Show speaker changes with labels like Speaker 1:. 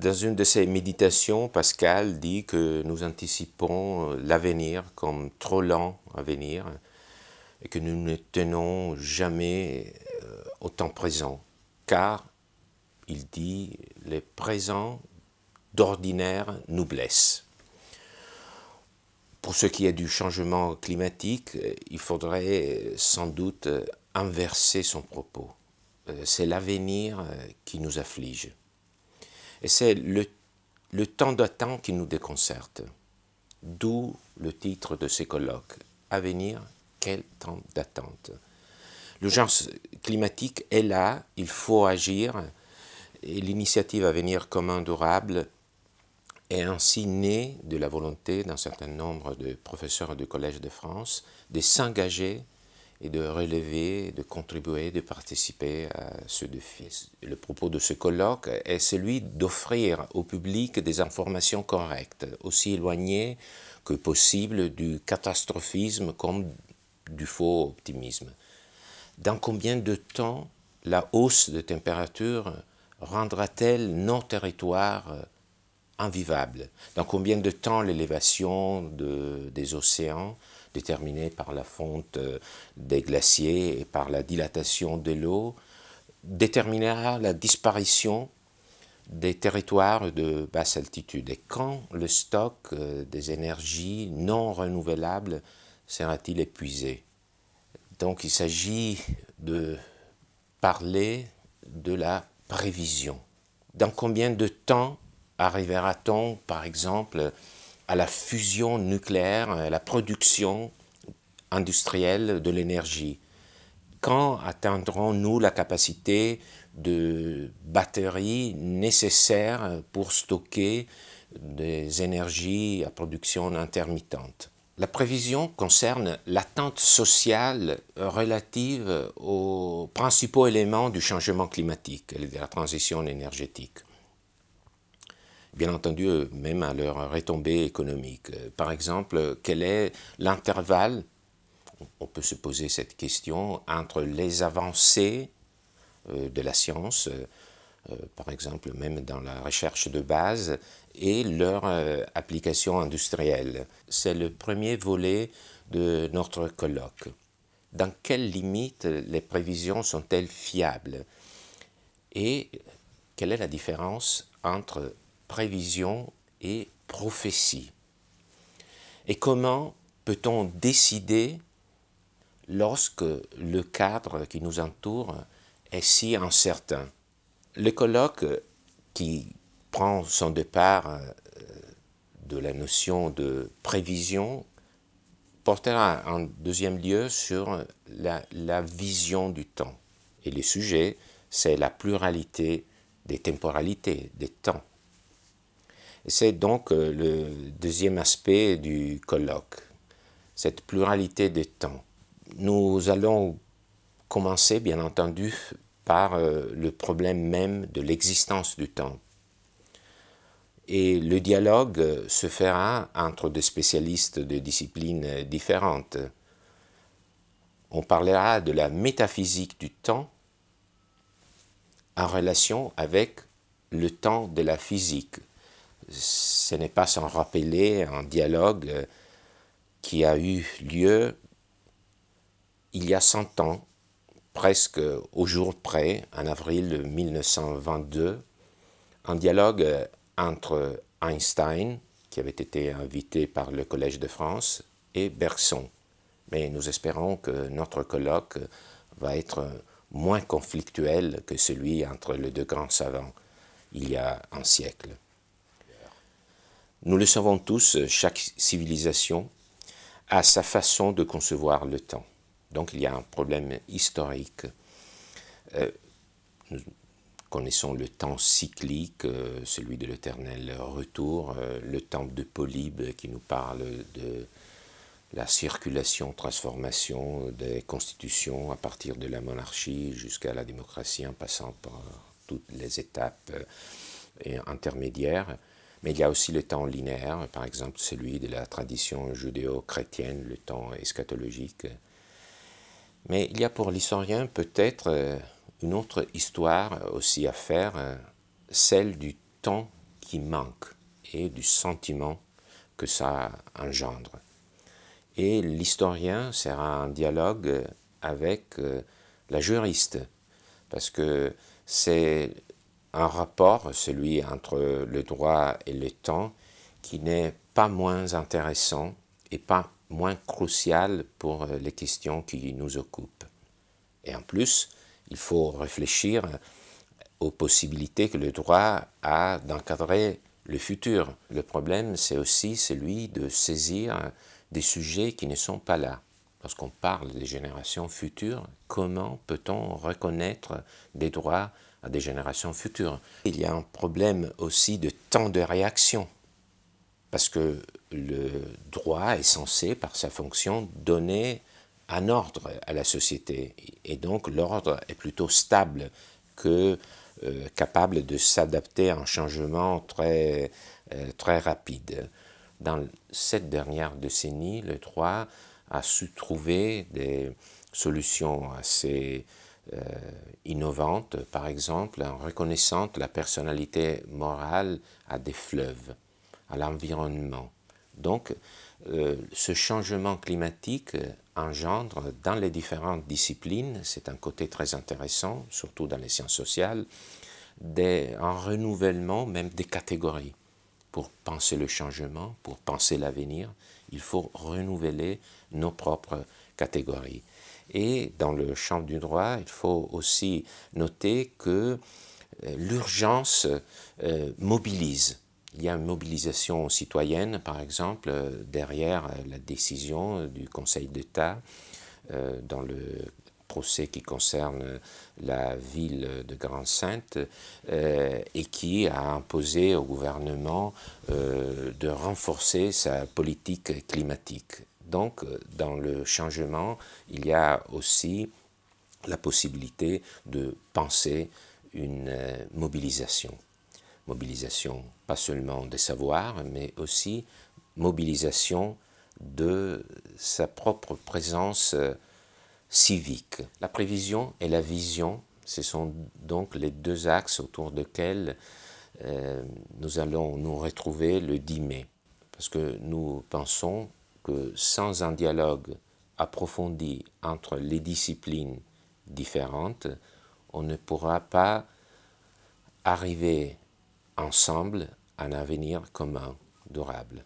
Speaker 1: Dans une de ses méditations, Pascal dit que nous anticipons l'avenir comme trop lent à venir et que nous ne tenons jamais au temps présent, car, il dit, les présents d'ordinaire nous blessent. Pour ce qui est du changement climatique, il faudrait sans doute inverser son propos. C'est l'avenir qui nous afflige. Et c'est le temps d'attente qui nous déconcerte. D'où le titre de ces colloques. Avenir, quel temps d'attente? L'urgence climatique est là, il faut agir. Et l'initiative Avenir commun durable est ainsi née de la volonté d'un certain nombre de professeurs du Collège de France de s'engager et de relever, de contribuer, de participer à ce défi. Le propos de ce colloque est celui d'offrir au public des informations correctes, aussi éloignées que possible du catastrophisme comme du faux optimisme. Dans combien de temps la hausse de température rendra-t-elle nos territoires invivables? Dans combien de temps l'élévation des océans, déterminée par la fonte des glaciers et par la dilatation de l'eau, déterminera la disparition des territoires de basse altitude? Et quand le stock des énergies non renouvelables sera-t-il épuisé? Donc il s'agit de parler de la prévision. Dans combien de temps arrivera-t-on, par exemple, à la fusion nucléaire, à la production industrielle de l'énergie? Quand atteindrons-nous la capacité de batteries nécessaires pour stocker des énergies à production intermittente? La prévision concerne l'attente sociale relative aux principaux éléments du changement climatique et de la transition énergétique. Bien entendu, même à leur retombée économique. Par exemple, quel est l'intervalle, on peut se poser cette question, entre les avancées de la science, par exemple même dans la recherche de base, et leur application industrielle. C'est le premier volet de notre colloque. Dans quelles limites les prévisions sont-elles fiables? Et quelle est la différence entre prévision et prophétie? Et comment peut-on décider lorsque le cadre qui nous entoure est si incertain? Le colloque qui prend son départ de la notion de prévision portera en deuxième lieu sur la vision du temps. Et le sujet, c'est la pluralité des temporalités, des temps. C'est donc le deuxième aspect du colloque, cette pluralité des temps. Nous allons commencer, bien entendu, par le problème même de l'existence du temps. Et le dialogue se fera entre des spécialistes de disciplines différentes. On parlera de la métaphysique du temps en relation avec le temps de la physique. Ce n'est pas sans rappeler un dialogue qui a eu lieu il y a 100 ans, presque au jour près, en avril 1922, un dialogue entre Einstein, qui avait été invité par le Collège de France, et Bergson. Mais nous espérons que notre colloque va être moins conflictuel que celui entre les deux grands savants il y a un siècle. Nous le savons tous, chaque civilisation a sa façon de concevoir le temps. Donc il y a un problème historique. Nous connaissons le temps cyclique, celui de l'éternel retour, le temps de Polybe qui nous parle de la circulation, transformation des constitutions à partir de la monarchie jusqu'à la démocratie en passant par toutes les étapes intermédiaires. Mais il y a aussi le temps linéaire, par exemple celui de la tradition judéo-chrétienne, le temps eschatologique. Mais il y a pour l'historien peut-être une autre histoire aussi à faire, celle du temps qui manque et du sentiment que ça engendre. Et l'historien sera en dialogue avec la juriste, parce que c'est un rapport, celui entre le droit et le temps, qui n'est pas moins intéressant et pas moins crucial pour les questions qui nous occupent. Et en plus, il faut réfléchir aux possibilités que le droit a d'encadrer le futur. Le problème, c'est aussi celui de saisir des sujets qui ne sont pas là. Lorsqu'on parle des générations futures, comment peut-on reconnaître des droits à des générations futures? Il y a un problème aussi de temps de réaction, parce que le droit est censé, par sa fonction, donner un ordre à la société, et donc l'ordre est plutôt stable que capable de s'adapter à un changement très rapide. Dans cette dernière décennie, le droit a su trouver des solutions assez innovantes, par exemple en reconnaissant la personnalité morale à des fleuves, à l'environnement. Donc, ce changement climatique engendre dans les différentes disciplines, c'est un côté très intéressant, surtout dans les sciences sociales, un renouvellement même des catégories. Pour penser le changement, pour penser l'avenir, il faut renouveler nos propres catégories. Et dans le champ du droit, il faut aussi noter que l'urgence mobilise. Il y a une mobilisation citoyenne, par exemple, derrière la décision du Conseil d'État dans le procès qui concerne la ville de Grande-Synthe et qui a imposé au gouvernement de renforcer sa politique climatique. Donc, dans le changement, il y a aussi la possibilité de penser une mobilisation. Mobilisation pas seulement des savoirs, mais aussi mobilisation de sa propre présence civique. La prévision et la vision, ce sont donc les deux axes autour desquels nous allons nous retrouver le 10 mai. Parce que nous pensons que sans un dialogue approfondi entre les disciplines différentes, on ne pourra pas arriver ensemble à un avenir commun, durable.